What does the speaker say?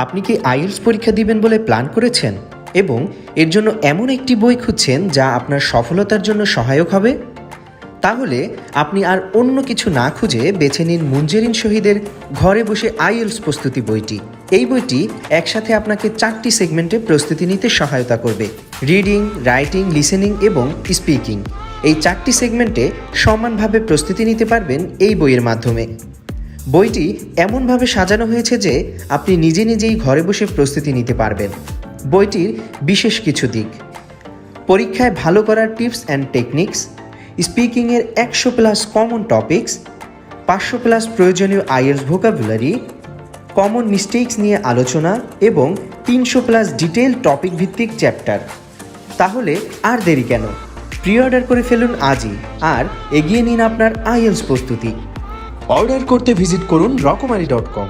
আপনি কি আইএলটিএস পরীক্ষা দিবেন বলে প্ল্যান করেছেন এবং এর জন্য এমন একটি বই খুঁজছেন যা আপনার সফলতার জন্য সহায়ক হবে? তাহলে আপনি আর অন্য কিছু না খুঁজে বেছে নিন মুনজেরিন শহীদের ঘরে বসে আইএলটিএস প্রস্তুতি বইটি। এই বইটি একসাথে আপনাকে 4টি সেগমেন্টে প্রস্তুতি নিতে সহায়তা করবে: রিডিং, রাইটিং, লিসেনিং এবং স্পিকিং। এই 4টি সেগমেন্টে সমানভাবে প্রস্তুতি নিতে পারবেন এই বইয়ের মাধ্যমে। বইটি এমনভাবে সাজানো হয়েছে যে আপনি নিজে নিজেই ঘরে বসে প্রস্তুতি নিতে পারবেন। বইটির বিশেষ কিছু দিক: পরীক্ষায় ভালো করার টিপস অ্যান্ড টেকনিক্স, স্পিকিংয়ের 100+ কমন টপিকস, 500+ প্রয়োজনীয় আইএলটিএস ভোকাবুলারি, কমন মিস্টেকস নিয়ে আলোচনা এবং 300+ ডিটেইল টপিক ভিত্তিক চ্যাপ্টার। তাহলে আর দেরি কেন? প্রি অর্ডার করে ফেলুন আজই আর এগিয়ে নিন আপনার আইএলটিএস প্রস্তুতি। অর্ডার করতে ভিজিট করুন রকমারি.com।